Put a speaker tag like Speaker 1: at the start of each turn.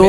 Speaker 1: 2